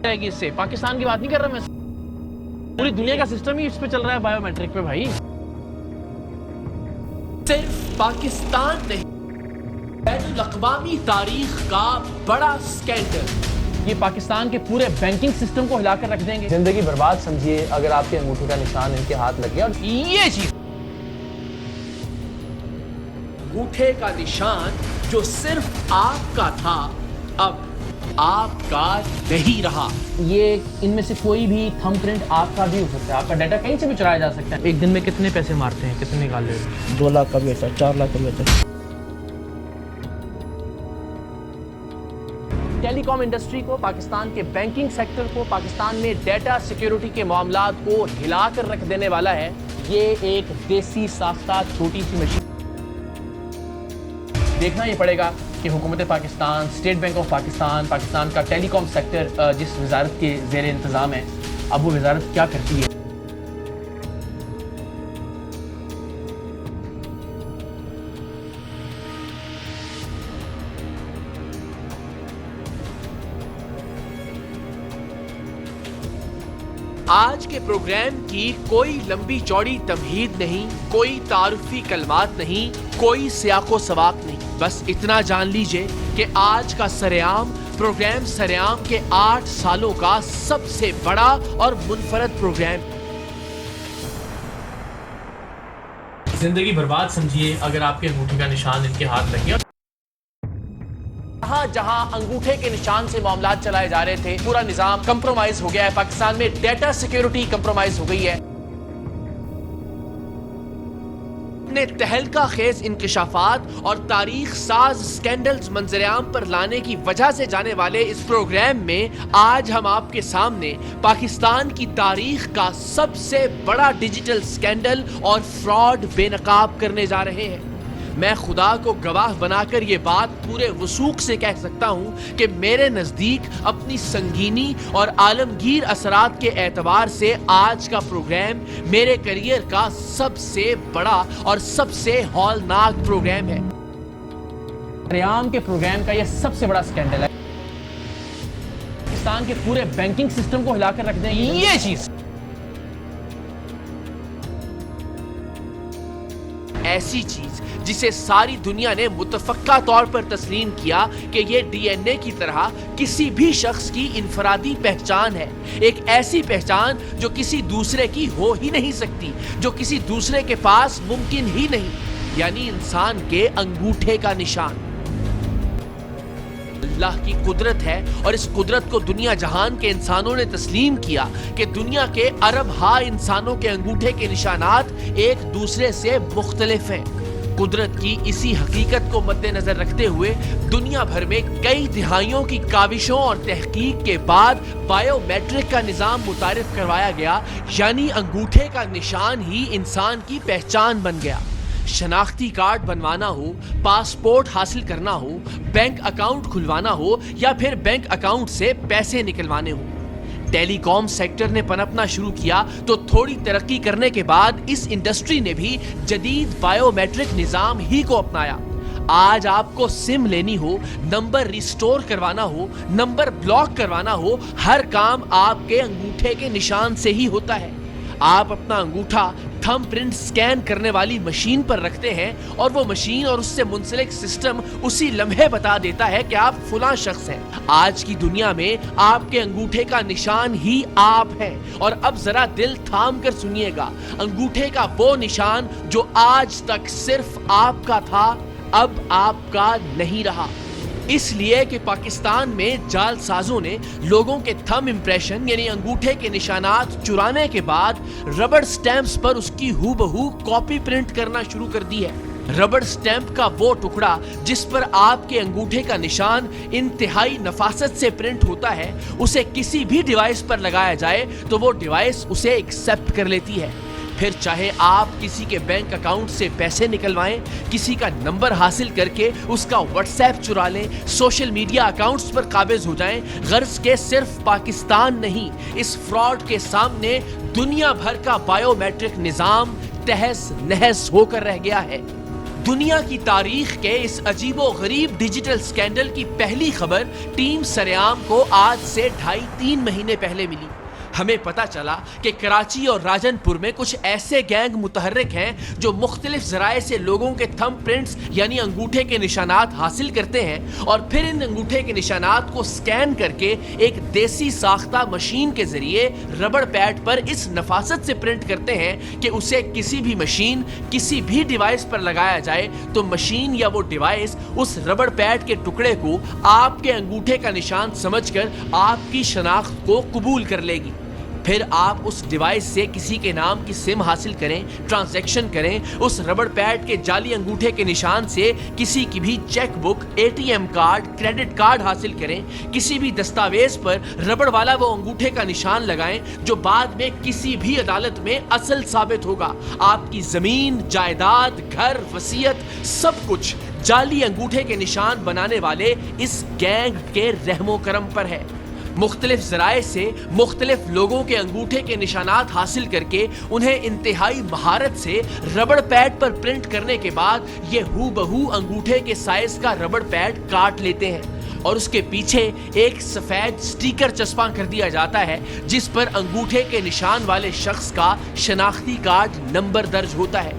जाएगी इससे। पाकिस्तान की बात नहीं कर रहा मैं, पूरी दुनिया का सिस्टम ही इस पे चल रहा है, बायोमेट्रिक पे भाई। सिर्फ पाकिस्तान नहीं, बैनुल-अक़वामी तारीख का बड़ा स्कैंडल। ये पाकिस्तान के पूरे बैंकिंग सिस्टम को हिलाकर रख देंगे। जिंदगी बर्बाद समझिए अगर आपके अंगूठे का निशान इनके हाथ लग गया। और ये चीज, अंगूठे का निशान जो सिर्फ आपका था, अब आपका नहीं रहा। ये इनमें से कोई भी थंबप्रिंट आपका भी हो सकता है, आपका डाटा कहीं से भी चुराया जा सकता है। एक दिन में कितने पैसे मारते हैं, कितने निकाल लेते हैं? 2 लाख का भी होता है, 4 लाख का भी होता है। टेलीकॉम इंडस्ट्री को, पाकिस्तान के बैंकिंग सेक्टर को, पाकिस्तान में डेटा सिक्योरिटी के मामलात को हिलाकर रख देने वाला है ये एक देसी साख्ता छोटी सी मशीन। देखना ये पड़ेगा कि हुकूमत Pakistan, state bank of Pakistan, Pakistan का टेलीकॉम सेक्टर जिस वजारत के ज़ेर इंतज़ाम है, अब वो वजारत क्या करती है। आज के प्रोग्राम की कोई लंबी चौड़ी तमहीद नहीं, कोई तारुफी कलमात नहीं, कोई सियाको सवाक नहीं। बस इतना जान लीजिए कि आज का सरेआम प्रोग्राम सरेआम के 8 सालों का सबसे बड़ा और मुनफरद प्रोग्राम। जिंदगी बर्बाद समझिए अगर आपके अंगूठे का निशान इनके हाथ लग गया। जहां अंगूठे के निशान से मामलात चलाए जा रहे थे, पूरा निजाम कंप्रोमाइज हो गया है। पाकिस्तान में डेटा सिक्योरिटी कंप्रोमाइज हो गई है। ने तहलका खेज इंकशाफात और तारीख साज स्कैंडल्स मंजरेआम पर लाने की वजह से जाने वाले इस प्रोग्राम में आज हम आपके सामने पाकिस्तान की तारीख का सबसे बड़ा डिजिटल स्कैंडल और फ्रॉड बेनकाब करने जा रहे हैं। मैं खुदा को गवाह बनाकर ये बात पूरे वसूख से कह सकता हूँ कि मेरे नज़दीक अपनी संगीनी और आलमगीर असरात के एतबार से आज का प्रोग्राम मेरे करियर का सबसे बड़ा और सबसे हौलनाक प्रोग्राम है। सरेआम के प्रोग्राम का यह सबसे बड़ा स्कैंडल है। पाकिस्तान के पूरे बैंकिंग सिस्टम को हिलाकर रख देंगे ये चीज। ऐसी चीज जिसे सारी दुनिया ने मुतफक्का तौर पर तस्लीम किया कि ये डीएनए की तरह किसी भी शख्स की इनफरादी पहचान है। एक ऐसी पहचान जो किसी दूसरे की हो ही नहीं सकती, जो किसी दूसरे के पास मुमकिन ही नहीं, यानी इंसान के अंगूठे का निशान। अल्लाह की कुदरत है और इस कुदरत को दुनिया जहान के इंसानों ने तस्लीम किया कि दुनिया के अरब हा इंसानों के अंगूठे के निशानात एक दूसरे से मुख्तलिफ हैं। कुदरत की इसी हकीकत को मद्देनजर रखते हुए दुनिया भर में कई दिहाइयों की काविशों और तहकीक के बाद बायोमेट्रिक का निजाम मुतारिफ करवाया गया, यानी अंगूठे का निशान ही इंसान की पहचान बन गया। शनाख्ती कार्ड बनवाना हो, पासपोर्ट हासिल करना हो, बैंक अकाउंट खुलवाना हो या फिर बैंक अकाउंट से पैसे निकलवाने हो, टेलीकॉम सेक्टर ने पनपना शुरू किया तो थोड़ी तरक्की करने के बाद इस इंडस्ट्री ने भी जदीद बायोमेट्रिक निजाम ही को अपनाया। आज आपको सिम लेनी हो, नंबर रिस्टोर करवाना हो, नंबर ब्लॉक करवाना हो, हर काम आपके अंगूठे के निशान से ही होता है। आप अपना अंगूठा थंबप्रिंट स्कैन करने वाली मशीन पर रखते हैं और वो मशीन और उससे मुंसलिक सिस्टम उसी लम्हे बता देता है कि आप फुला शख्स हैं। आज की दुनिया में आपके अंगूठे का निशान ही आप हैं। और अब जरा दिल थाम कर सुनिएगा, अंगूठे का वो निशान जो आज तक सिर्फ आपका था, अब आपका नहीं रहा। इसलिए कि पाकिस्तान में जालसाजों ने लोगों के थंब इंप्रेशन यानी अंगूठे के निशानात चुराने के बाद रबड़ स्टैंप्स पर उसकी हूबहू कॉपी प्रिंट करना शुरू कर दी है। रबड़ स्टैंप का वो टुकड़ा जिस पर आपके अंगूठे का निशान इंतहाई नफासत से प्रिंट होता है, उसे किसी भी डिवाइस पर लगाया जाए तो वो डिवाइस उसे एक्सेप्ट कर लेती है। फिर चाहे आप किसी के बैंक अकाउंट से पैसे निकलवाएं, किसी का नंबर हासिल करके उसका व्हाट्सएप चुरा लें, सोशल मीडिया अकाउंट्स पर काबिज हो जाएं, गर्ज के सिर्फ पाकिस्तान नहीं, इस फ्रॉड के सामने दुनिया भर का बायोमेट्रिक निजाम तहस नहस होकर रह गया है। दुनिया की तारीख के इस अजीबो गरीब डिजिटल स्कैंडल की पहली खबर टीम सरेआम को आज से 2.5-3 महीने पहले मिली। हमें पता चला कि कराची और राजनपुर में कुछ ऐसे गैंग मुतहर्रिक हैं जो मुख्तलिफ जराए से लोगों के थंब प्रिंट्स यानी अंगूठे के निशानात हासिल करते हैं और फिर इन अंगूठे के निशानात को स्कैन करके एक देसी साख्ता मशीन के जरिए रबड़ पैड पर इस नफासत से प्रिंट करते हैं कि उसे किसी भी मशीन किसी भी डिवाइस पर लगाया जाए तो मशीन या वो डिवाइस उस रबड़ पैड के टुकड़े को आपके अंगूठे का निशान समझकर आपकी शनाख्त को कबूल कर लेगी। फिर आप उस डिवाइस से किसी के नाम की सिम हासिल करें, ट्रांजैक्शन करें, उस रबड़ पैड के जाली अंगूठे के निशान से किसी की भी cheque book, ATM card, credit card हासिल करें, किसी भी दस्तावेज पर रबड़ वाला वो अंगूठे का निशान लगाएं जो बाद में किसी भी अदालत में असल साबित होगा। आपकी जमीन, जायदाद, घर, वसीयत सब कुछ जाली अंगूठे के निशान बनाने वाले इस गैंग के रहमो करम पर है। मुख्तलिफ जराए से मुख्तलिफ लोगों के अंगूठे के निशानात हासिल करके उन्हें इंतहाई महारत से रबड़ पैड पर प्रिंट करने के बाद ये हूबहू अंगूठे के साइज का रबड़ पैड काट लेते हैं और उसके पीछे एक सफेद स्टिकर चस्पा कर दिया जाता है जिस पर अंगूठे के निशान वाले शख्स का शनाख्ती कार्ड नंबर दर्ज होता है,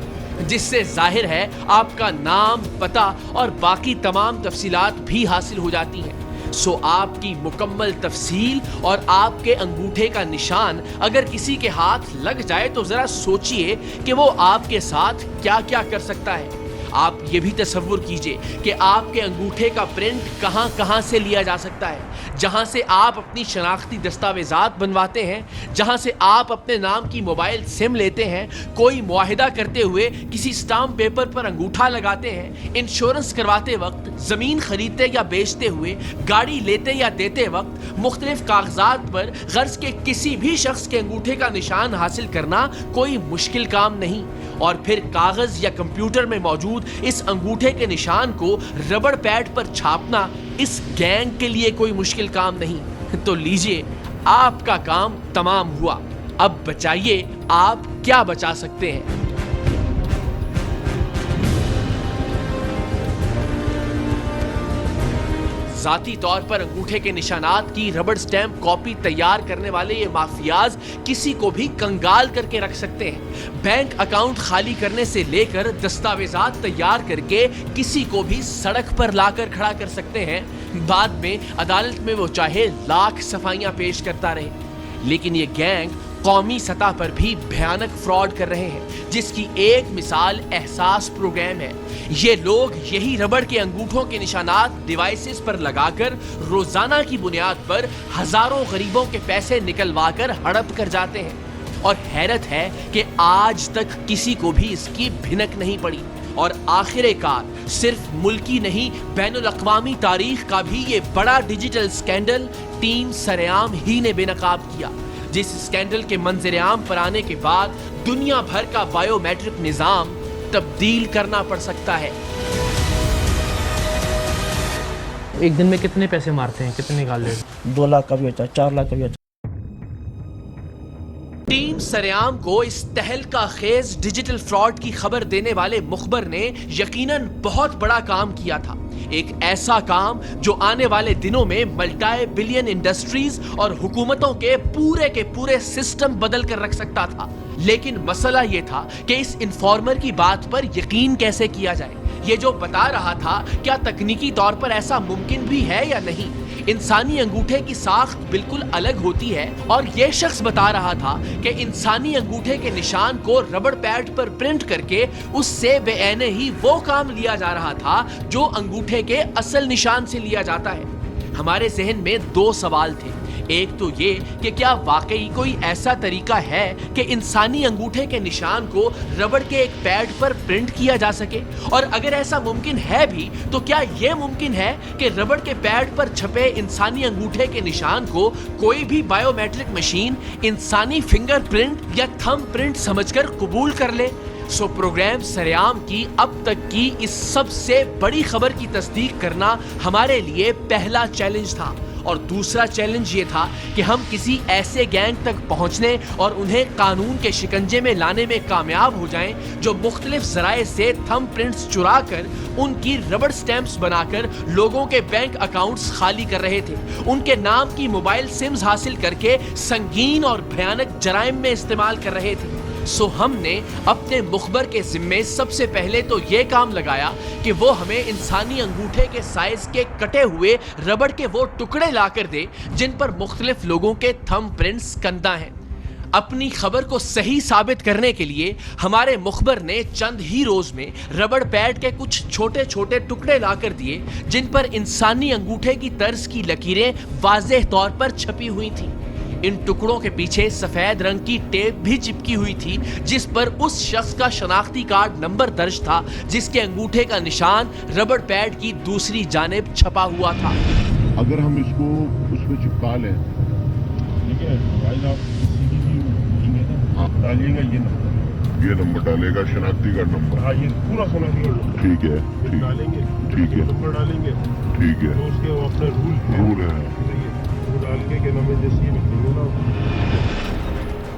जिससे जाहिर है आपका नाम, पता और बाकी तमाम तफसीलात भी हासिल हो जाती हैं। सो आपकी मुकम्मल तफसील और आपके अंगूठे का निशान अगर किसी के हाथ लग जाए तो जरा सोचिए कि वो आपके साथ क्या क्या कर सकता है। आप ये भी तसव्वुर कीजिए कि आपके अंगूठे का प्रिंट कहां कहां से लिया जा सकता है, जहां से आप अपनी शनाख्ती दस्तावेजात बनवाते हैं, जहां से आप अपने नाम की मोबाइल सिम लेते हैं, कोई मुआहिदा करते हुए किसी स्टाम्प पेपर पर अंगूठा लगाते हैं, इंश्योरेंस करवाते वक्त, जमीन खरीदते या बेचते हुए, गाड़ी लेते या देते वक्त, मुख्तलिफ कागजात पर गर्ज के किसी भी शख्स के अंगूठे का निशान हासिल करना कोई मुश्किल काम नहीं और फिर कागज या कंप्यूटर में मौजूद इस अंगूठे के निशान को रबड़ पैड पर छापना इस गैंग के लिए कोई मुश्किल काम नहीं। तो लीजिए, आपका काम तमाम हुआ। अब बचाइए आप क्या बचा सकते हैं। जाती तौर पर अंगूठे के निशानात की रबड़ स्टैंप कॉपी तैयार करने वाले ये माफियाज किसी को भी कंगाल करके रख सकते हैं। बैंक अकाउंट खाली करने से लेकर दस्तावेजात तैयार करके किसी को भी सड़क पर लाकर खड़ा कर सकते हैं। बाद में अदालत में वो चाहे लाख सफाइयां पेश करता रहे, लेकिन ये गैंग कौमी सतह पर भी भयानक फ्रॉड कर रहे हैं, जिसकी एक मिसाल एहसास प्रोग्राम है। ये लोग यही रबड़ के अंगूठों के निशानात डिवाइसेस पर लगाकर रोजाना की बुनियाद पर हजारों गरीबों के पैसे निकलवाकर हड़प कर जाते हैं और हैरत है कि आज तक किसी को भी इसकी भिनक नहीं पड़ी और आखिरकार सिर्फ मुल्की नहीं बैनुल अक़वामी तारीख का भी ये बड़ा डिजिटल स्कैंडल टीम सरेआम ही ने बेनकाब किया, जिस स्कैंडल के मंजर-ए-आम पर आने के बाद दुनिया भर का बायोमेट्रिक निजाम तब्दील करना पड़ सकता है। एक दिन में कितने पैसे मारते हैं, कितने निकाल लेते हैं? 2 लाख का भी होता है, 4 लाख का भी होता है। टीम सरेआम को इस तहलका खेज डिजिटल फ्रॉड की खबर देने वाले मुखबर ने यकीनन बहुत बड़ा काम किया था। एक ऐसा काम जो आने वाले दिनों में मल्टी बिलियन इंडस्ट्रीज और हुकूमतों के पूरे सिस्टम बदल कर रख सकता था। लेकिन मसला यह था कि इस इन्फॉर्मर की बात पर यकीन कैसे किया जाए। ये जो बता रहा था क्या तकनीकी तौर पर ऐसा मुमकिन भी है या नहीं। इंसानी अंगूठे की साख्त बिल्कुल अलग होती है और यह शख्स बता रहा था कि इंसानी अंगूठे के निशान को रबड़ पैड पर प्रिंट करके उससे बेऐने ही वो काम लिया जा रहा था जो अंगूठे के असल निशान से लिया जाता है। हमारे जहन में 2 सवाल थे। एक तो ये कि क्या वाकई कोई ऐसा तरीका है कि इंसानी अंगूठे के निशान को रबड़ के एक पैड पर प्रिंट किया जा सके, और अगर ऐसा मुमकिन है भी तो क्या यह मुमकिन है कि रबड़ के पैड पर छपे इंसानी अंगूठे के निशान को कोई भी बायोमेट्रिक मशीन इंसानी फिंगरप्रिंट या थंब प्रिंट समझकर कबूल कर ले। सो प्रोग्राम सरेआम की अब तक की इस सबसे बड़ी खबर की तस्दीक करना हमारे लिए पहला चैलेंज था और दूसरा चैलेंज ये था कि हम किसी ऐसे गैंग तक पहुंचने और उन्हें कानून के शिकंजे में लाने में कामयाब हो जाएं जो मुख्तलिफ जराए से थंब प्रिंट्स चुरा कर उनकी रबड़ स्टैंप्स बनाकर लोगों के बैंक अकाउंट्स खाली कर रहे थे, उनके नाम की मोबाइल सिम्स हासिल करके संगीन और भयानक जराइम में इस्तेमाल कर रहे थे। सो हमने अपने मुखबर के जिम्मे सबसे पहले तो ये काम लगाया कि वो हमें इंसानी अंगूठे के साइज के कटे हुए रबड़ के वो टुकड़े लाकर दे जिन पर मुख्तलिफ लोगों के थंब प्रिंट्स कंदा हैं। अपनी खबर को सही साबित करने के लिए हमारे मुखबर ने चंद ही रोज में रबड़ पैड के कुछ छोटे छोटे टुकड़े लाकर दिए जिन पर इंसानी अंगूठे की तर्ज की लकीरें वाज़ेह तौर पर छपी हुई थीं। इन टुकड़ों के पीछे सफेद रंग की टेप भी चिपकी हुई थी जिस पर उस शख्स का शनाख्ती कार्ड नंबर दर्ज था जिसके अंगूठे का निशान रबड़ पैड की दूसरी जानिब छपा हुआ था। अगर हम इसको उसमें चिपका लें, ठीक है भाई साहब, डालिएगा ये नंबर डालेगा, शनाख्ती कार्ड नंबर। हाँ, ये पूरा शनाख्ती कार्ड। ठीक है, डालेंगे, ठीक है, नंबर डालेंगे, ठीक है, तो उसके अपने रूल है डाल के नाम जैसे रखेंगे ना।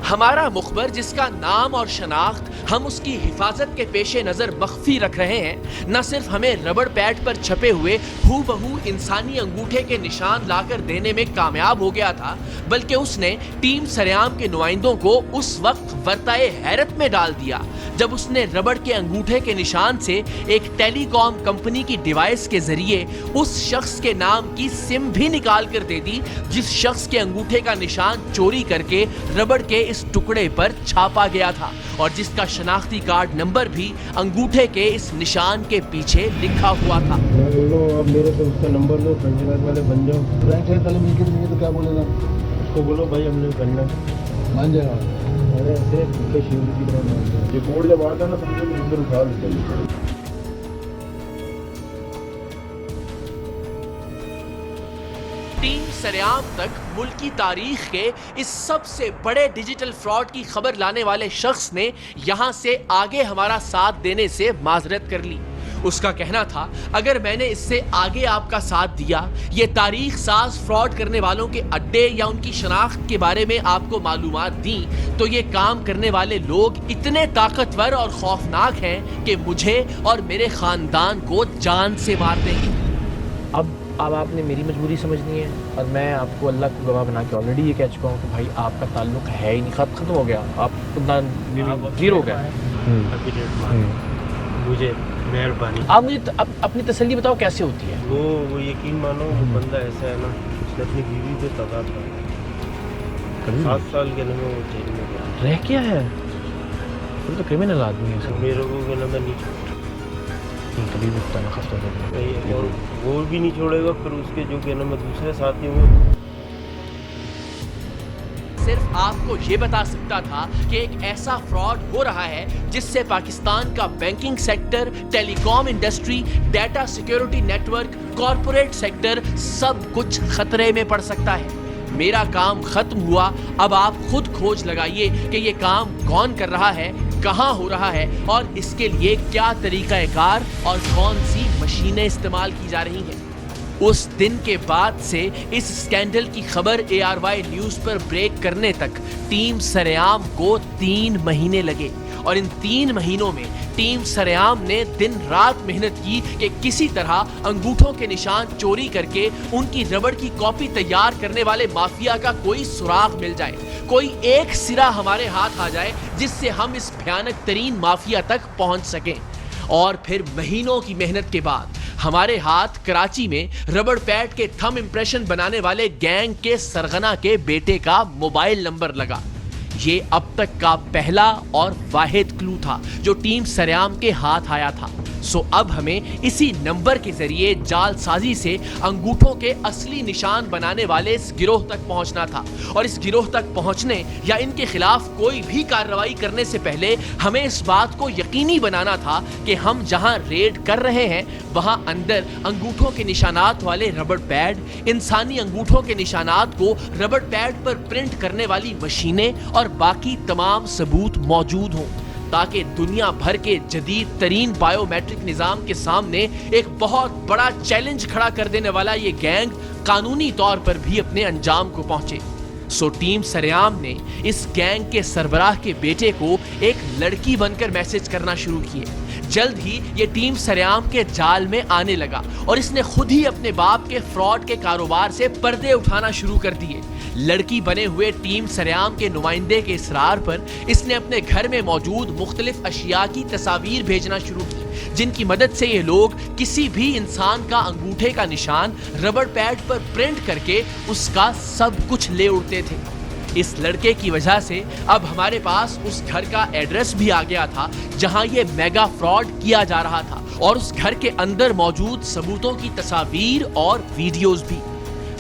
हमारा मुखबर जिसका नाम और शनाख्त हम उसकी हिफाजत के पेशे नजर मख्फी रख रहे हैं, न सिर्फ हमें रबड़ पैड पर छपे हुए हूबहू इंसानी अंगूठे के निशान लाकर देने में कामयाब हो गया था, बल्कि उसने टीम सरेआम के नुमाइंदों को उस वक्त वर्ताए हैरत में डाल दिया जब उसने रबड़ के अंगूठे के निशान से एक टेलीकॉम कंपनी की डिवाइस के जरिए उस शख्स के नाम की सिम भी निकाल कर दे दी जिस शख्स के अंगूठे का निशान चोरी करके रबड़ के इस टुकड़े पर छापा गया था और जिसका शनाख्ती कार्ड नंबर भी अंगूठे के इस निशान के पीछे लिखा हुआ था। अब मेरे से उसका नंबर लो, पंजीकृत वाले बन जाओ। बैंक से पहले मिलके देंगे तो क्या बोलेगा? उसको बोलो भाई हमने बनना, मान जाएगा। अरे ऐसे शिव की तरह मान जाए। ये कोड जब आता है ना समझो कि अंदर उठा लेते हैं। टीम सरेआम तक मुल्की तारीख के इस सबसे बड़े डिजिटल फ्रॉड की खबर लाने वाले शख्स ने यहां से आगे हमारा साथ देने से माजरत कर ली। उसका कहना था, अगर मैंने इससे आगे आपका साथ दिया, ये तारीख साज फ्रॉड करने वालों के अड्डे या उनकी शनाख्त के बारे में आपको मालूमात दी, तो ये काम करने वाले लोग इतने ताकतवर और खौफनाक हैं कि मुझे और मेरे खानदान को जान से मार देंगे। अब आपने मेरी मजबूरी समझनी है और मैं आपको अल्लाह को गवाह बना के ऑलरेडी ये कह चुका हूँ कि भाई आपका ताल्लुक है ही नहीं, खत्म हो गया, आप जीरो हो गया। मुझे मेहरबानी, आप मुझे अपनी तसल्ली बताओ कैसे होती है? वो यकीन मानो वो बंदा ऐसा है ना, उसने अपनी बीवी पे तलाक कर दिया, 7 साल के लिए वो जेल में गया। रह क्या है? वो तो क्रिमिनल आदमी है। मेरे को कहना मैं नहीं छोड़ता, कभी भी और वो भी नहीं छोड़ेगा। फिर उसके जो कहना मैं दूसरे साथी हूँ, सिर्फ आपको ये बता सकता था कि एक ऐसा फ्रॉड हो रहा है जिससे पाकिस्तान का banking sector, telecom industry, data security network, corporate sector सब कुछ खतरे में पड़ सकता है। मेरा काम खत्म हुआ, अब आप खुद खोज लगाइए कि ये काम कौन कर रहा है, कहां हो रहा है और इसके लिए क्या तरीकाकार और कौन सी मशीनें इस्तेमाल की जा रही हैं। उस दिन के बाद से इस स्कैंडल की खबर ARY न्यूज पर ब्रेक करने तक टीम सरेआम को 3 महीने लगे और इन 3 महीनों में टीम सरेआम ने दिन रात मेहनत की कि किसी तरह अंगूठों के निशान चोरी करके उनकी रबड़ की कॉपी तैयार करने वाले माफिया का कोई सुराग मिल जाए, कोई एक सिरा हमारे हाथ आ जाए जिससे हम इस भयानक तरीन माफिया तक पहुंच सकें। और फिर महीनों की मेहनत के बाद हमारे हाथ कराची में रबड़ पैड के थंब इंप्रेशन बनाने वाले गैंग के सरगना के बेटे का मोबाइल नंबर लगा। ये अब तक का पहला और वाहिद क्लू था जो टीम सरेआम के हाथ आया था। सो अब हमें इसी नंबर के जरिए जालसाजी से अंगूठों के असली निशान बनाने वाले इस गिरोह तक पहुंचना था और इस गिरोह तक पहुंचने या इनके खिलाफ कोई भी कार्रवाई करने से पहले हमें इस बात को यकीनी बनाना था कि हम जहां रेड कर रहे हैं वहां अंदर अंगूठों के निशानात वाले रबड़ पैड, इंसानी अंगूठों के निशानात को रबड़ पैड पर प्रिंट करने वाली मशीनें और बाकी तमाम सबूत मौजूद हों ताकि दुनिया भर के जदीद तरीन बायोमेट्रिक निजाम के सामने एक बहुत बड़ा चैलेंज खड़ा कर देने वाला ये गैंग कानूनी तौर पर भी अपने अंजाम को पहुंचे। सो टीम सरेआम ने इस गैंग के सरबराह के बेटे को एक लड़की बनकर मैसेज करना शुरू किए। जल्द ही ये टीम सरेआम के जाल में आने लगा और इसने खुद ही अपने बाप के फ्रॉड के कारोबार से पर्दे उठाना शुरू कर दिए। लड़की बने हुए टीम सरेआम के नुमाइंदे के इसरार पर इसने अपने घर में मौजूद मुख्तलिफ अशिया की तस्वीर भेजना शुरू की, जिनकी मदद से ये लोग किसी भी इंसान का अंगूठे का निशान रबड़ पैड पर प्रिंट करके उसका सब कुछ ले उड़ते थे। इस लड़के की वजह से अब हमारे पास उस घर का एड्रेस भी आ गया था जहां ये मेगा फ्रॉड किया जा रहा था, और उस घर के अंदर मौजूद सबूतों की तस्वीर और वीडियोस भी।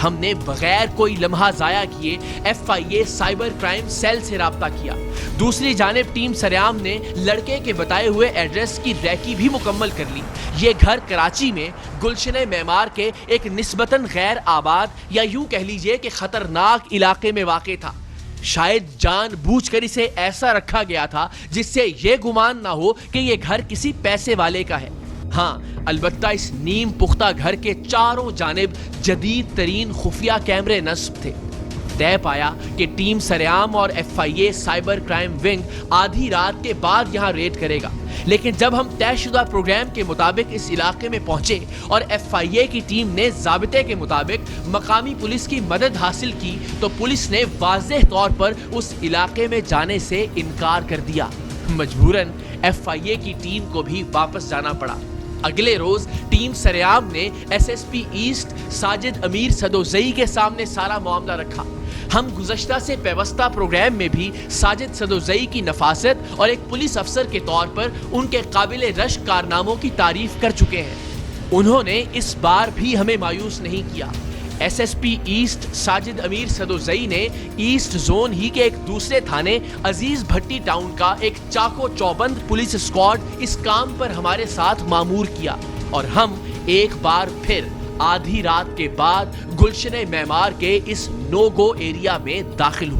हमने बगैर कोई लम्हा जाया किए FIA साइबर क्राइम सेल से राब्ता किया। दूसरी जानिब टीम सरेआम ने लड़के के बताए हुए एड्रेस की रैकी भी मुकम्मल कर ली। ये घर कराची में गुलशन मेमार के एक निस्बतन गैर आबाद या यूं कह लीजिए कि खतरनाक इलाके में वाक़ था। शायद जानबूझकर इसे ऐसा रखा गया था जिससे ये गुमान ना हो कि ये घर किसी पैसे वाले का है। हाँ, अलबत्ता इस नीम पुख्ता घर के चारों जानिब जदीद तरीन खुफिया कैमरे नस्ब थे। तय पाया कि टीम सरेआम और FIA साइबर क्राइम विंग आधी रात के बाद यहाँ रेड करेगा, लेकिन जब हम तयशुदा प्रोग्राम के मुताबिक इस इलाके में पहुंचे और FIA की टीम ने ज़ाबिते के मुताबिक मकामी पुलिस की मदद हासिल की तो पुलिस ने वाज़ेह तौर पर उस इलाके में जाने से इनकार कर दिया। मजबूरन FIA की टीम को भी वापस जाना पड़ा। अगले रोज टीम सरेआम ने SSP ईस्ट साजिद अमीर सदोजई के सामने सारा मामला रखा। हम गुज़श्ता से पेवस्ता प्रोग्राम में भी साजिद सदोजई की नफासत और एक पुलिस अफसर के तौर पर उनके काबिल रश्क कारनामों की तारीफ कर चुके हैं। उन्होंने इस बार भी हमें मायूस नहीं किया। SSP ईस्ट साजिद अमीर सदोजई ने ईस्ट जोन ही के एक दूसरे थाने अजीज भट्टी टाउन का एक चाको चौबंद पुलिस स्क्वाड इस काम पर हमारे साथ मामूर किया और हम एक बार फिर आधी रात के बाद गुलशन मेमार के इस नो गो एरिया में दाखिल हुए।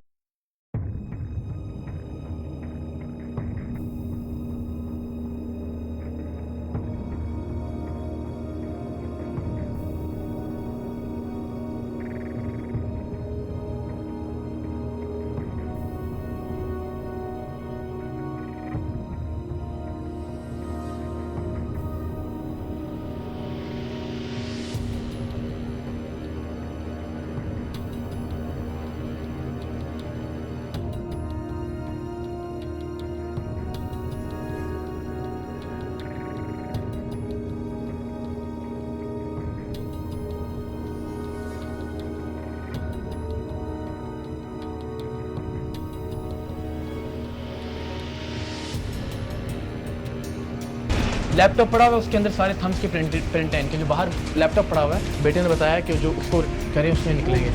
लैपटॉप पड़ा हुआ है, उसके अंदर सारे थम्स के प्रिंट हैं इनके। जो बाहर लैपटॉप पड़ा हुआ है, बेटे ने बताया कि जो उसको करें उसमें निकलेंगे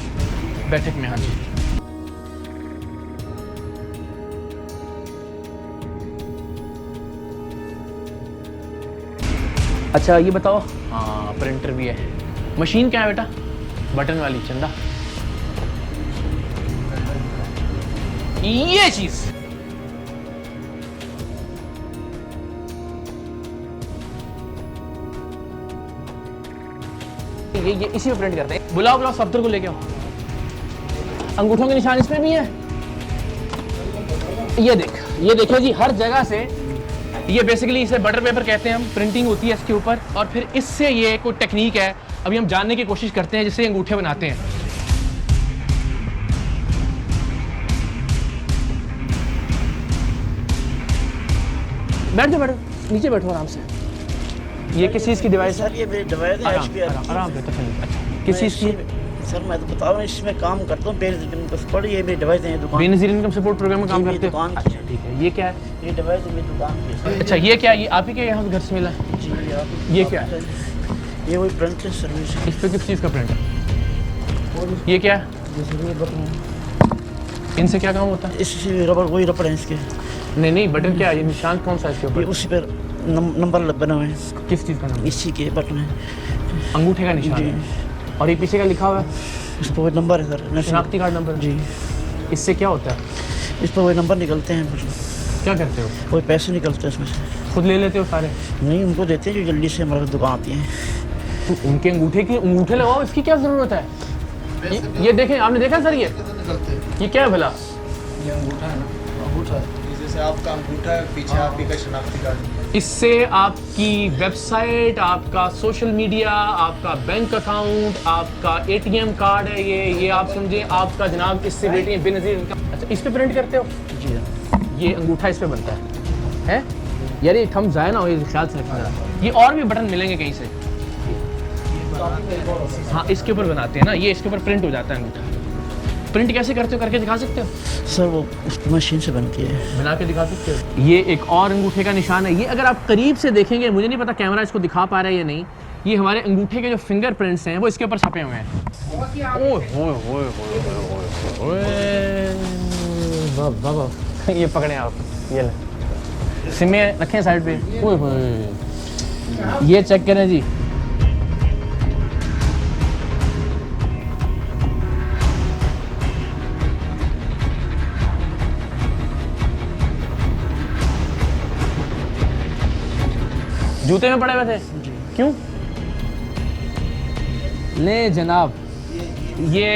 बैठक में। हाँ जी, अच्छा ये बताओ, हाँ प्रिंटर भी है। मशीन क्या है बेटा? बटन वाली चंदा, ये चीज ये इसी में प्रिंट करते हैं। बुलाओ सफ्तर को लेके आओ। अंगूठों के निशान इसमें भी है। ये देखिए जी, हर जगह से ये बेसिकली इसे बटर पेपर कहते हैं हम। प्रिंटिंग होती है इसके ऊपर और फिर इससे ये कोई टेक्निक है, अभी हम जानने की कोशिश करते हैं, जिससे अंगूठे बनाते हैं। बैठ जाओ, नीचे बैठो आराम से। ये किस चीज़ की डिवाइस है? सर ये मेरी डिवाइस है आराम से। अच्छा, किस चीज़ की? सर मैं तो बताऊँ, इसमें काम करता हूँ बेनज़ीर इनकम सपोर्ट। ये मेरी डिवाइस है दुकान। बेनज़ीर इनकम सपोर्ट प्रोग्राम में काम जी, करते दुकान। हो? अच्छा ठीक है। ये क्या है? ये डिवाइस मेरी दुकान की है। अच्छा ये क्या है? ये आप ही के यहाँ घर से मिला है? जी आप। ये क्या है? ये वही प्रिंट सर्विस है। इस पर किस चीज़ का प्रिंट है? ये क्या है? जैसे ये बटन, इनसे क्या काम होता है? इससे रबड़, वही रबड़ है इसके। नहीं बटन क्या है? ये निशान कौन सा है इसके ये ऊपर? उसी पर नंबर बना हुआ है। किस चीज़ का नंबर? इसी के बटन है, अंगूठे का निशान है। और ये पीछे का लिखा हुआ है? इस पर वही नंबर है सर, शनाख्ती कार्ड नंबर। जी। इससे क्या होता है? इस पर वही नंबर निकलते हैं। क्या करते हो? कोई पैसे निकलते हैं इसमें से। खुद ले लेते हो सारे? नहीं, उनको देते हैं जो जल्दी से हमारे दुकान आती हैं। तो उनके अंगूठे लगाओ, इसकी क्या ज़रूरत है? ये देखें, आपने देखा सर ये क्या है भला? ये अंगूठा है ना, अंगूठा जैसे आपका अंगूठा है, पीछे आपकी का शनाख्ती कार्ड। इससे आपकी वेबसाइट, आपका सोशल मीडिया, आपका बैंक अकाउंट, आपका एटीएम कार्ड है, ये आप समझे आपका जनाब, इससे बेटे बेनज़ीर इनकम। अच्छा, इस पे प्रिंट करते हो? जी ये अंगूठा इस पे बनता है? यार ये थंब जाए ना हो, ये ख्याल से रखना जरा। ये और भी बटन मिलेंगे कहीं से? हाँ, इसके ऊपर बनाते हैं ना, ये इसके ऊपर प्रिंट हो जाता है अंगूठा। प्रिंट कैसे करते हो, करके दिखा सकते हो? सर, वो उसकी मशीन से बनती है। बना के दिखा सकते हो? ये एक और अंगूठे का निशान है। ये अगर आप करीब से देखेंगे, मुझे नहीं पता कैमरा इसको दिखा पा रहा है या नहीं, ये हमारे अंगूठे के जो फिंगरप्रिंट्स हैं वो इसके ऊपर छपे हुए हैं। ये पकड़े आप, ये ले सिमे रखें साइड पे। ओए होए, ये चेक करें जी। जूते में पड़े हुए थे? क्यों? ले जनाब, ये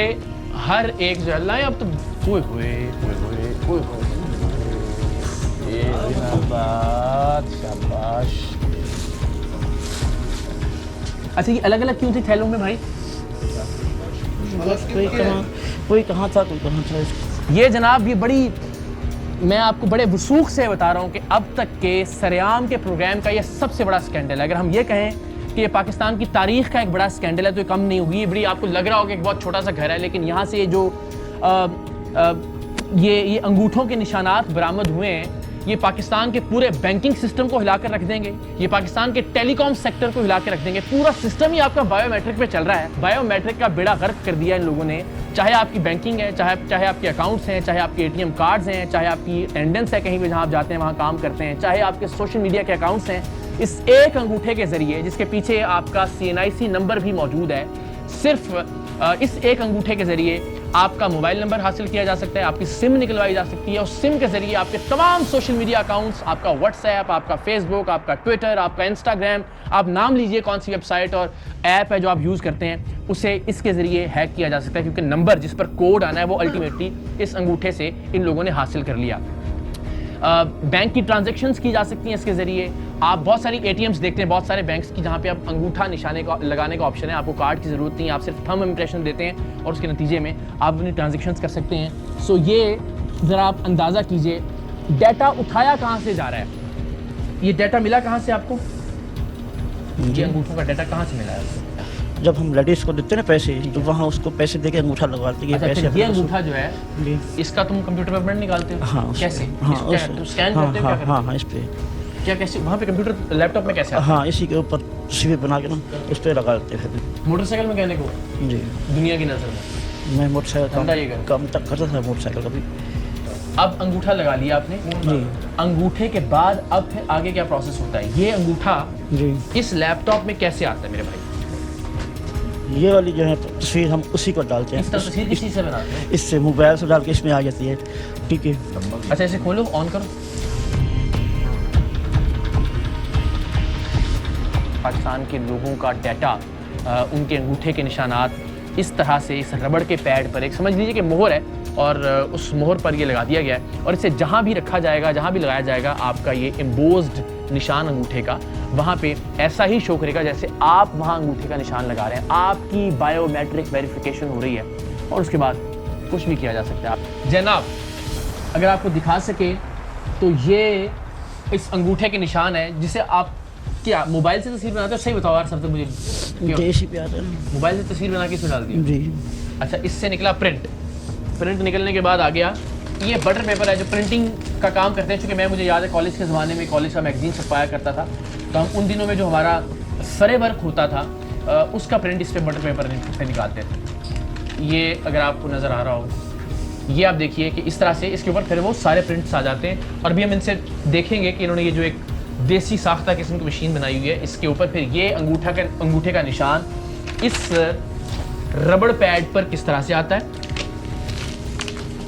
हर एक जो अल्लाह अब तो हुए शाबाश। अच्छा, ये अलग अलग क्यों थी थैलों में भाई? कोई कहाँ था, कोई कहाँ था। ये जनाब, ये बड़ी, मैं आपको बड़े वसूख से बता रहा हूँ कि अब तक के सरेआम के प्रोग्राम का ये सबसे बड़ा स्कैंडल है। अगर हम ये कहें कि ये पाकिस्तान की तारीख का एक बड़ा स्कैंडल है तो ये कम नहीं हुई। बड़ी आपको लग रहा होगा कि एक बहुत छोटा सा घर है, लेकिन यहाँ से जो ये अंगूठों के निशानात बरामद हुए हैं, ये पाकिस्तान के पूरे बैंकिंग सिस्टम को हिला कर रख देंगे। ये पाकिस्तान के टेलीकॉम सेक्टर को हिला कर रख देंगे। पूरा सिस्टम ही आपका बायोमेट्रिक पे चल रहा है। बायोमेट्रिक का बेड़ा गर्क कर दिया इन लोगों ने। चाहे आपकी बैंकिंग है, चाहे आपके अकाउंट्स हैं, चाहे आपके एटीएम कार्ड्स हैं, चाहे आपकी अटेंडेंस है कहीं भी जहाँ आप जाते हैं वहाँ काम करते हैं, चाहे आपके सोशल मीडिया के अकाउंट्स हैं, इस एक अंगूठे के जरिए, जिसके पीछे आपका CNIC नंबर भी मौजूद है, सिर्फ इस एक अंगूठे के जरिए आपका मोबाइल नंबर हासिल किया जा सकता है, आपकी सिम निकलवाई जा सकती है, और सिम के जरिए आपके तमाम सोशल मीडिया अकाउंट्स, आपका व्हाट्सएप, आपका फेसबुक, आपका ट्विटर, आपका इंस्टाग्राम, आप नाम लीजिए कौन सी वेबसाइट और ऐप है जो आप यूज़ करते हैं, उसे इसके ज़रिए हैक किया जा सकता है, क्योंकि नंबर जिस पर कोड आना है वो अल्टीमेटली इस अंगूठे से इन लोगों ने हासिल कर लिया। बैंक की ट्रांजैक्शंस की जा सकती हैं इसके ज़रिए। आप बहुत सारी ATMs देखते हैं, बहुत सारे बैंक्स की, जहाँ पे आप अंगूठा निशाने का लगाने का ऑप्शन है, आपको कार्ड की ज़रूरत नहीं है, आप सिर्फ थंब इम्प्रेशन देते हैं और उसके नतीजे में आप अपनी ट्रांजैक्शंस कर सकते हैं। सो ये ज़रा आप अंदाज़ा कीजिए, डाटा उठाया कहाँ से जा रहा है? ये डाटा मिला कहाँ से आपको? ये अंगूठों का डाटा कहाँ से मिला है? जब हम लेडीज को देते हैं ना पैसे, तो वहाँ उसको पैसे देके अंगूठा लगवाते हैं। अच्छा, ये अंगूठा जो है, इसका तुम कंप्यूटर पर प्रिंट निकालते हो? हाँ, कैसे? हाँ, स्कैन करते हो? हाँ, इस पे क्या कैसे वहाँ पे कंप्यूटर लैपटॉप में कैसे? हाँ, इसी के ऊपर तस्वीर बना के ना उस पर लगा देते हैं। मोटरसाइकिल मैकेनिक हो जी, दुनिया की नज़र में? मैं मोटरसाइकिल कम तक करता था, मोटरसाइकिल कभी। अब अंगूठा लगा लिया आपने जी। अंगूठे के बाद अब फिर आगे क्या प्रोसेस होता है? ये अंगूठा जी, इस लैपटॉप में कैसे आता है मेरे भाई? ये वाली जो है तस्वीर हम उसी को डालते हैं। इस तस्वीर किस चीज़ से बनाते हैं? इससे मोबाइल से डाल के इसमें आ जाती है। ठीक है। अच्छा, इसे खोलो, ऑन करो। पाकिस्तान के लोगों का डाटा, उनके अंगूठे के निशानात इस तरह से इस रबड़ के पैड पर, एक समझ लीजिए कि मोहर है, और उस मोहर पर ये लगा दिया गया है, और इसे जहाँ भी रखा जाएगा, जहाँ भी लगाया जाएगा, आपका ये एम्बोज्ड निशान अंगूठे का वहाँ पे ऐसा ही शो करेगा जैसे आप वहाँ अंगूठे का निशान लगा रहे हैं। आपकी बायोमेट्रिक वेरिफिकेशन हो रही है और उसके बाद कुछ भी किया जा सकता है। आप जनाब अगर आपको दिखा सके तो ये इस अंगूठे के निशान है, जिसे आप क्या मोबाइल से तस्वीर बनाते हो? सही बताओ यार सर, तो मुझे देसी पे आता है। मोबाइल से तस्वीर बना के इसमें डाल दी। जी। अच्छा, इससे निकला प्रिंट निकलने के बाद आ गया ये बटर पेपर है जो प्रिंटिंग का काम करते हैं। चूँकि मुझे याद है कॉलेज के ज़माने में कॉलेज का मैगजीन छपाया करता था, तो हम उन दिनों में जो हमारा सरे वर्क होता था उसका प्रिंट इस पे बटर पेपर पे निकालते थे। ये अगर आपको नज़र आ रहा हो, ये आप देखिए कि इस तरह से इसके ऊपर फिर वो सारे प्रिंट्स आ जाते हैं। और भी हम इनसे देखेंगे कि इन्होंने ये जो एक देसी साख्ता किस्म की मशीन बनाई हुई है, इसके ऊपर फिर ये अंगूठे का निशान इस रबड़ पैड पर किस तरह से आता है।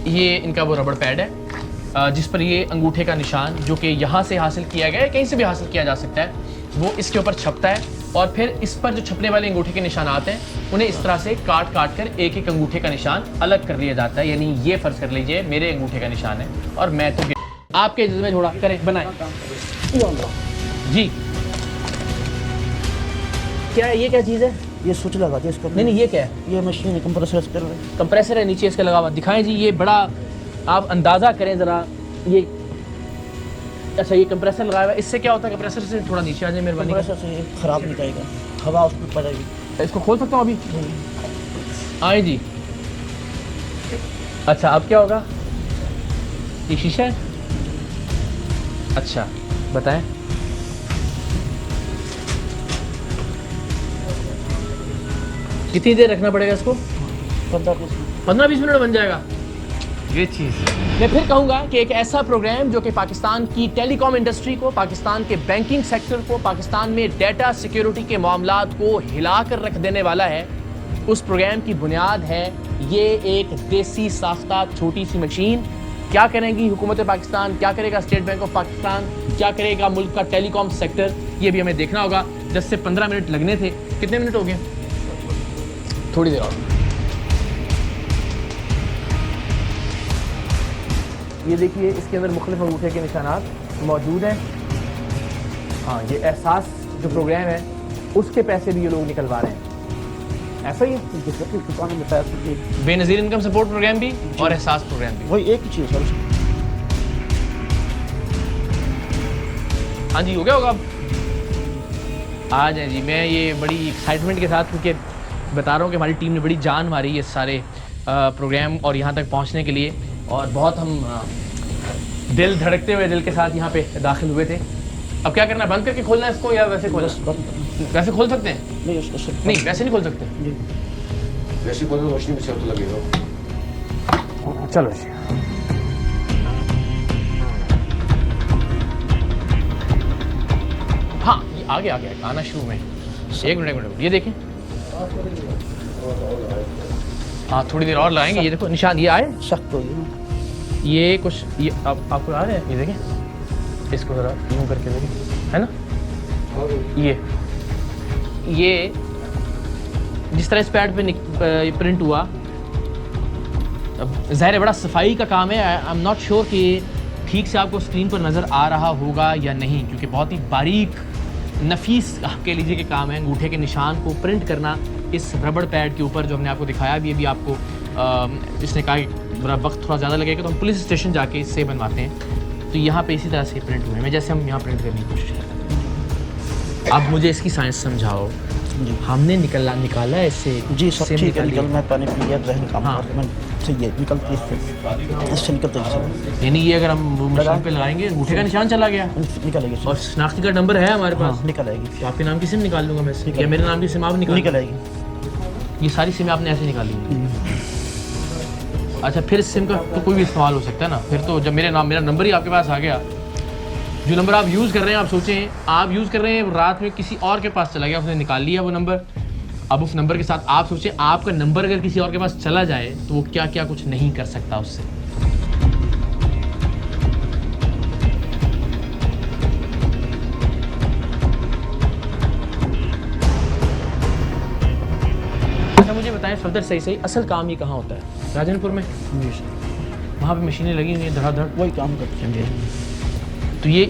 ये इनका वो रबड़ पैड है, जिस पर ये अंगूठे का निशान जो कि यहाँ से हासिल किया गया है, कहीं से भी हासिल किया जा सकता है, वो इसके ऊपर छपता है और फिर इस पर जो छपने वाले अंगूठे के निशानात हैं उन्हें इस तरह से काट काट कर एक एक अंगूठे का निशान अलग कर लिया जाता है। यानी ये फर्ज कर लीजिए मेरे अंगूठे का निशान है और मैं तो आपके इज्जत में थोड़ा करें बनाए जी। क्या है ये, क्या चीज़ है? ये स्विच लगा दिया इसको। नहीं ये क्या है? ये मशीन है, कंप्रेसर कर रहे हैं। कंप्रेसर है नीचे इसके लगा हुआ, दिखाएं जी। ये बड़ा आप अंदाज़ा करें ज़रा। ये अच्छा ये कंप्रेसर लगाया हुआ है, इससे क्या होता है? कंप्रेसर से थोड़ा नीचे आ जाए मेहरबानी। कंप्रेसर से ये खराब नहीं जाएगा, हवा उसमें पड़ेगी। इसको खोल सकता हूँ अभी? आए जी। अच्छा अब क्या होगा? ये शीशा है? अच्छा बताएं। कितनी देर रखना पड़ेगा इसको? 15-20 मिनट बन जाएगा ये चीज़। मैं फिर कहूँगा कि एक ऐसा प्रोग्राम जो कि पाकिस्तान की टेलीकॉम इंडस्ट्री को, पाकिस्तान के बैंकिंग सेक्टर को, पाकिस्तान में डेटा सिक्योरिटी के मामलात को हिला कर रख देने वाला है, उस प्रोग्राम की बुनियाद है ये एक देसी साख्ता छोटी सी मशीन। क्या करेंगी हुकूमत पाकिस्तान, क्या करेगा स्टेट बैंक ऑफ पाकिस्तान, क्या करेगा मुल्क का टेलीकॉम सेक्टर, ये भी हमें देखना होगा। 10 से 15 मिनट लगने थे, कितने मिनट हो गए? थोड़ी देर और। ये देखिए इसके अंदर मुख्तलिफ अंगूठे के निशानात मौजूद हैं। हाँ ये एहसास जो प्रोग्राम है उसके पैसे भी ये लोग निकलवा रहे हैं, ऐसा ही है। बेनज़ीर इनकम सपोर्ट प्रोग्राम भी और एहसास प्रोग्राम भी वही एक ही चीज़ है। हाँ जी हो गया होगा। अब आ जाए जी। मैं ये बड़ी एक्साइटमेंट के साथ, क्योंकि बता रहा हूँ कि हमारी टीम ने बड़ी जान मारी ये सारे प्रोग्राम और यहाँ तक पहुँचने के लिए, और बहुत हम दिल धड़कते हुए दिल के साथ यहाँ पे दाखिल हुए थे। अब क्या करना है, बंद करके खोलना है इसको या वैसे खोलना? वैसे खोल सकते हैं? नहीं वैसे नहीं खोल सकते। वैसे खोलो रोशनी में तो लगेगा। चलो जी। हाँ ये आ गया आना शुरू में। एक मिनट ये देखें। हाँ थोड़ी देर और लगाएंगे। ये देखो निशान ये आए सख्त हो गया ये कुछ, ये आपको आ रहा है? ये देखें इसको ज़रा यूँ करके देखें, है ना? ये जिस तरह इस पैड पे प्रिंट हुआ, अब ज़ाहिर है बड़ा सफाई का काम है। आई एम नॉट श्योर कि ठीक से आपको स्क्रीन पर नज़र आ रहा होगा या नहीं, क्योंकि बहुत ही बारीक नफीस कह लीजिए कि काम है अंगूठे के निशान को प्रिंट करना इस रबड़ पैड के ऊपर, जो हमने आपको दिखाया भी आपको। इसने कहा बड़ा वक्त थोड़ा ज़्यादा लगेगा तो हम पुलिस स्टेशन जाके इससे बनवाते हैं। तो यहाँ पे इसी तरह से प्रिंट हुए हैं, जैसे हम यहाँ प्रिंट करने की कोशिश करते हैं। अब मुझे इसकी साइंस समझाओ। हमने निकाला है इससे जी, सब ठीक है। निकलना है, पानी पी लिया, जहन काम सही है, निकलती है इससे निकलते हैं। यानी ये अगर हम मशीन पे लगाएंगे अंगूठे का निशान चला गया, निकलेगी। और शनाख्ती का नंबर है हमारे पास, निकल आएगी। तो आपके नाम की सिम निकाल लूँगा मैं, या मेरे नाम की सिम आप निकल आएगी। ये सारी सिम आपने ऐसे निकाली? अच्छा फिर इस सिम का तो कोई भी इस्तेमाल हो सकता है ना? फिर तो जब मेरा नंबर ही आपके पास आ गया, जो नंबर आप यूज़ कर रहे हैं, आप सोचें आप यूज़ कर रहे हैं, रात में किसी और के पास चला गया, उसने निकाल लिया वो नंबर। अब उस नंबर के साथ आप सोचें आपका नंबर अगर किसी और के पास चला जाए तो वो क्या क्या कुछ नहीं कर सकता उससे। अच्छा मुझे बताएं सफदर, सही असल काम ये कहाँ होता है? राजनपुर में? वहाँ पे मशीनें लगी हुई हैं धड़ाधड़, वही काम करते हैं। तो ये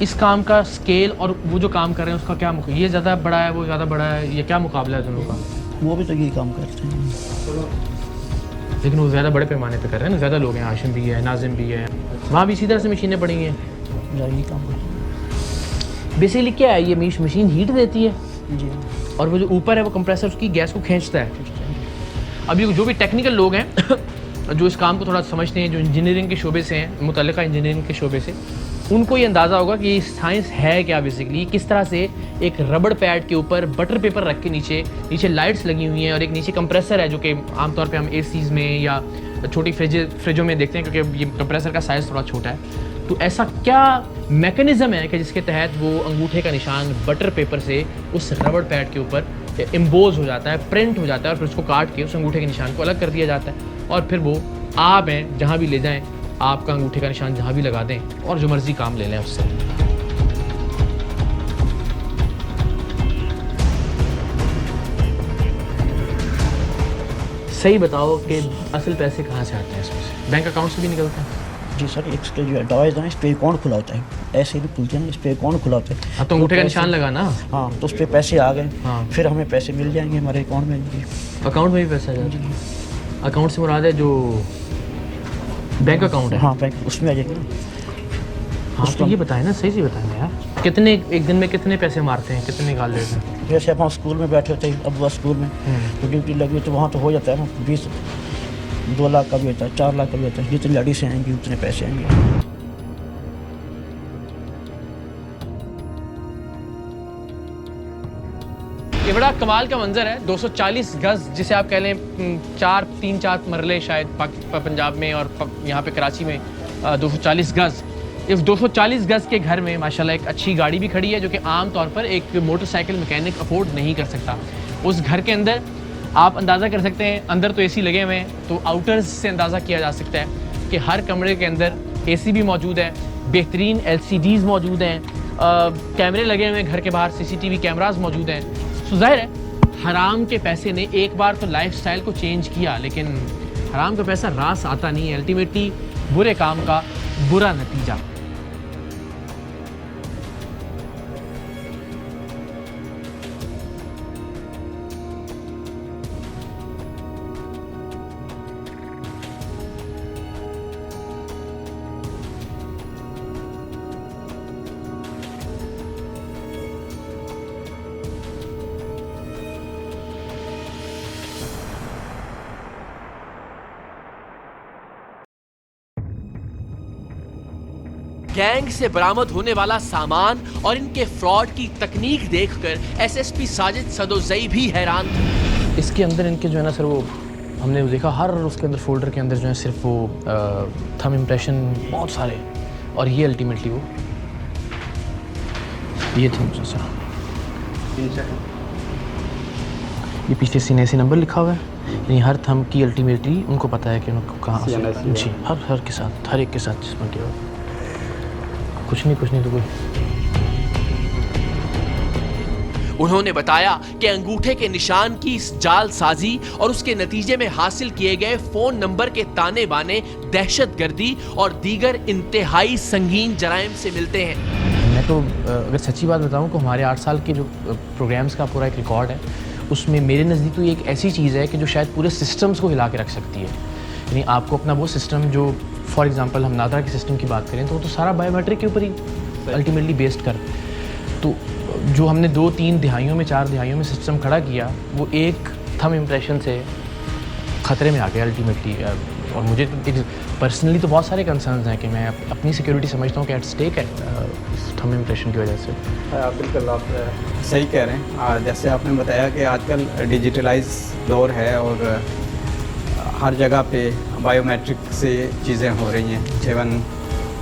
इस काम का स्केल और वो जो काम कर रहे हैं उसका क्या ये ज़्यादा बड़ा है, वो ज़्यादा बड़ा है, ये क्या मुकाबला है दोनों का? वो भी तो यही काम करते हैं, लेकिन वो ज़्यादा बड़े पैमाने पे कर रहे हैं ना, ज़्यादा लोग हैं, हाशिम भी है, नाजिम भी है, वहाँ भी इसी तरह से मशीनें पड़ी हैं। यही काम करते हैं। बेसिकली क्या है, ये मशीन हीट देती है जी, और वो जो ऊपर है वो कंप्रेसर उसकी गैस को खींचता है। अब ये जो भी टेक्निकल लोग हैं जो इस काम को थोड़ा समझते हैं, जो इंजीनियरिंग के शोबे से हैं, मुतल्लिका इंजीनियरिंग के शोबे से, उनको ये अंदाज़ा होगा कि साइंस है क्या बेसिकली। किस तरह से एक रबड़ पैड के ऊपर बटर पेपर रख के नीचे लाइट्स लगी हुई हैं और एक नीचे कंप्रेसर है, जो कि आमतौर पे हम एसीज़ में या छोटी फ्रिजों में देखते हैं, क्योंकि ये कंप्रेसर का साइज़ थोड़ा छोटा है। तो ऐसा क्या मैकेनिज़्म है कि जिसके तहत वो अंगूठे का निशान बटर पेपर से उस रबड़ पैड के ऊपर इम्बोज हो जाता है, प्रिंट हो जाता है, और फिर उसको काट के उस अंगूठे के निशान को अलग कर दिया जाता है, और फिर वो आप हैं जहाँ भी ले जाएँ आपका अंगूठे का निशान जहाँ भी लगा दें और जो मर्जी काम ले लें उससे। सही बताओ कि असल पैसे कहाँ से आते हैं इसमें से? बैंक अकाउंट से भी निकलते हैं? जी सर, इसके जो एडवाइस है इस पर अकाउंट खुला होता है, ऐसे नहीं खुलते हैं, इस पर अकाउंट खुला होता है। हाँ, तो अंगूठे का निशान लगा ना। हाँ, तो उस पर पैसे आ गए, हाँ। फिर हमें पैसे मिल जाएंगे हमारे अकाउंट में। जी अकाउंट में भी पैसा आ जाता है? अकाउंट से मुराद है जो बैंक अकाउंट है? हाँ, बैंक उसमें आ जाएगा ना। हाँ, तो ये बताएं ना, सही से बताएं ना यार, कितने एक दिन में कितने पैसे मारते हैं, कितने निकाल लेते हैं? जैसे अब हम स्कूल में बैठे होते हैं, अब वह स्कूल में तो ड्यूटी लगी तो वहाँ तो हो जाता है ना, 2 लाख का भी होता है, 4 लाख का भी होता है। जितनी लड़ी से आएंगी उतने पैसे आएंगे। ये बड़ा कमाल का मंजर है। 240 गज जिसे आप कह लें 3-4 मरले शायद पंजाब में, और यहाँ पे कराची में 240 गज। इस 240 गज के घर में माशाल्लाह एक अच्छी गाड़ी भी खड़ी है जो कि आम तौर पर एक मोटरसाइकिल मैकेनिक अफोर्ड नहीं कर सकता। उस घर के अंदर आप अंदाज़ा कर सकते हैं, अंदर तो एसी लगे हुए हैं, तो आउटर्स से अंदाज़ा किया जा सकता है कि हर कमरे के अंदर एसी भी मौजूद है, बेहतरीन LCDs मौजूद हैं, कैमरे लगे हुए हैं घर के बाहर, CCTV कैमरास मौजूद हैं। तो जाहिर है हराम के पैसे ने एक बार तो लाइफस्टाइल को चेंज किया, लेकिन हराम का पैसा रास आता नहीं है। अल्टीमेटली बुरे काम का बुरा नतीजा। गैंग से बरामद होने वाला सामान और इनके फ्रॉड की तकनीक देखकर SSP साजिद सदोजई भी हैरान थे। इसके अंदर इनके जो है ना सर, वो हमने देखा हर उसके अंदर फोल्डर के अंदर जो है सिर्फ वो थंब इम्प्रेशन बहुत सारे, और ये अल्टीमेटली वो ये थे सर, ये पीछे CNC नंबर लिखा हुआ है, यानी हर थंब की अल्टीमेटली उनको पता है कि उनको कहाँ से। जी, हर के साथ, हर एक के साथ जिसमें किया हुआ। कुछ नहीं तो कोई। उन्होंने बताया कि अंगूठे के निशान की इस जालसाजी और उसके नतीजे में हासिल किए गए फोन नंबर के ताने बाने दहशतगर्दी और दीगर इंतहाई संगीन जराइम से मिलते हैं। मैं तो अगर सच्ची बात बताऊं तो हमारे 8 साल के जो प्रोग्राम्स का पूरा एक रिकॉर्ड है, उसमें मेरे नज़दीक तो ये एक ऐसी चीज़ है कि जो शायद पूरे सिस्टम्स को हिला के रख सकती है। यानी आपको अपना वो सिस्टम जो फॉर एग्जांपल हम नादरा के सिस्टम की बात करें तो वो तो सारा बायोमेट्रिक के ऊपर ही अल्टीमेटली बेस्ड कर, तो जो हमने 2-3 दिहाइयों में 4 दिहाइयों में सिस्टम खड़ा किया वो एक थंब इम्प्रेशन से ख़तरे में आ गया अल्टीमेटली। और मुझे पर्सनली तो बहुत सारे कंसर्न्स हैं कि मैं अपनी सिक्योरिटी समझता हूँ कि एट स्टेक है थंब इम्प्रेशन की वजह से। बिल्कुल आप सही कह रहे हैं। जैसे आपने बताया कि आजकल डिजिटलाइज दौर है और हर जगह पे बायोमेट्रिक से चीज़ें हो रही हैं, इवन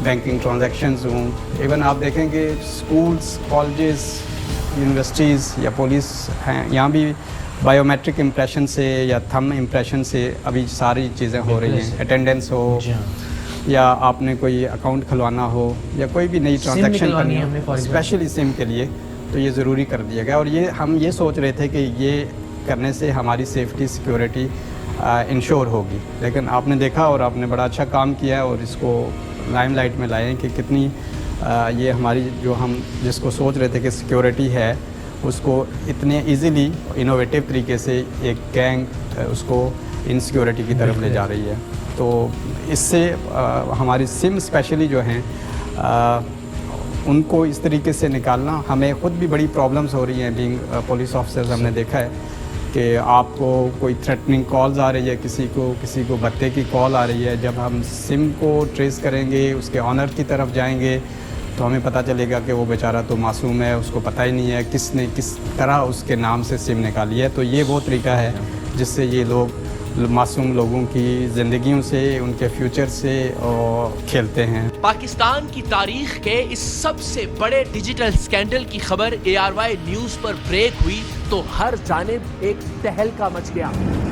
बैंकिंग ट्रांजैक्शंस हों, इवन आप देखेंगे स्कूल्स, कॉलेजेस, यूनिवर्सिटीज़ या पुलिस हैं, यहाँ भी बायोमेट्रिक इम्प्रेशन से या थंब इम्प्रेशन से अभी सारी चीज़ें हो रही हैं। अटेंडेंस हो या आपने कोई अकाउंट खुलवाना हो या कोई भी नई ट्रांजैक्शन करनी हो, स्पेशली सिम के लिए, तो ये ज़रूरी कर दिया गया। और ये हम ये सोच रहे थे कि ये करने से हमारी सेफ्टी सिक्योरिटी इंश्योर होगी, लेकिन आपने देखा और आपने बड़ा अच्छा काम किया है और इसको लाइमलाइट में लाए हैं कि कितनी ये हमारी जो हम जिसको सोच रहे थे कि सिक्योरिटी है उसको इतने इजीली इनोवेटिव तरीके से एक गैंग उसको इनसिक्योरिटी की तरफ ले जा रही है। तो इससे हमारी सिम स्पेशली जो हैं उनको इस तरीके से निकालना, हमें ख़ुद भी बड़ी प्रॉब्लम्स हो रही हैं बीइंग पुलिस ऑफिसर्स। हमने देखा है कि आपको कोई थ्रेटनिंग कॉल्स आ रही है, किसी को भत्ते की कॉल आ रही है। जब हम सिम को ट्रेस करेंगे, उसके ऑनर की तरफ जाएंगे तो हमें पता चलेगा कि वो बेचारा तो मासूम है, उसको पता ही नहीं है किसने किस तरह उसके नाम से सिम निकाली है। तो ये वो तरीका है जिससे ये लोग मासूम लोगों की ज़िंदगियों से, उनके फ्यूचर से खेलते हैं। पाकिस्तान की तारीख के इस सबसे बड़े डिजिटल स्कैंडल की खबर ARY न्यूज़ पर ब्रेक हुई तो हर जानिब एक तहलका मच गया।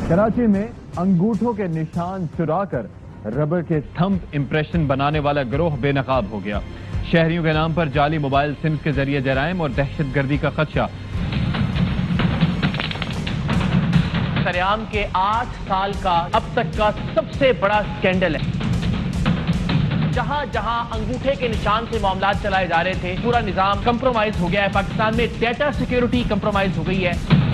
कराची में अंगूठों के निशान चुराकर रबर के थंब इंप्रेशन बनाने वाला गिरोह बेनकाब हो गया। शहरियों के नाम पर जाली मोबाइल सिम्स के जरिए जराइम और दहशतगर्दी का खदशा। सरेआम के 8 साल का अब तक का सबसे बड़ा स्कैंडल है। जहां जहां अंगूठे के निशान से मामला चलाए जा रहे थे, पूरा निजाम कंप्रोमाइज हो गया है। पाकिस्तान में डेटा सिक्योरिटी कंप्रोमाइज हो गई है।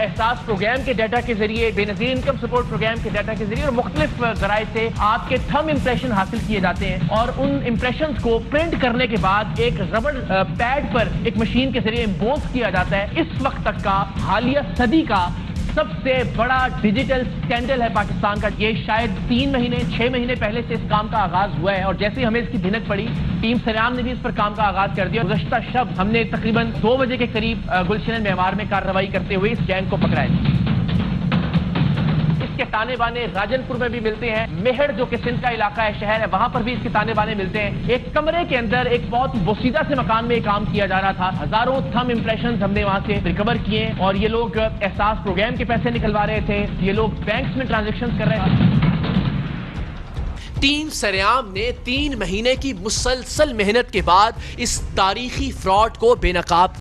एहसास प्रोग्राम के डाटा के जरिए, बेनजीर इनकम सपोर्ट प्रोग्राम के डाटा के जरिए और मुख्तलिफ जराए से आपके थंब इंप्रेशन हासिल किए जाते हैं और उन इंप्रेशन को प्रिंट करने के बाद एक रबर पैड पर एक मशीन के जरिए एम्बोस किया जाता है। इस वक्त तक का हालिया सदी का सबसे बड़ा डिजिटल स्कैंडल है पाकिस्तान का। ये शायद 3 महीने 6 महीने पहले से इस काम का आगाज हुआ है और जैसे ही हमें इसकी भिनक पड़ी, टीम सरेआम ने भी इस पर काम का आगाज कर दिया। गुज़श्ता शब हमने तकरीबन 2 बजे के करीब गुलशन मेवार में कार्रवाई करते हुए इस गैंग को पकड़ा है। इसके ताने बाने राजनपुर में भी मिलते हैं। मेहड़ जो कि सिंध का इलाका है, शहर है, वहां पर भी इसके ताने बाने मिलते हैं। एक कमरे के अंदर एक बहुत बोसीदा से मकान में काम किया जा रहा था। हजारों थंब इंप्रेशन हमने वहां से रिकवर किए और ये लोग एहसास प्रोग्राम के पैसे निकलवा रहे थे। ये लोग बैंक्स में ट्रांजेक्शन कर रहे थे। टीम सरेआम ने 3 महीने की मुसलसल मेहनत के बाद इस तारीखी फ्रॉड को बेनकाब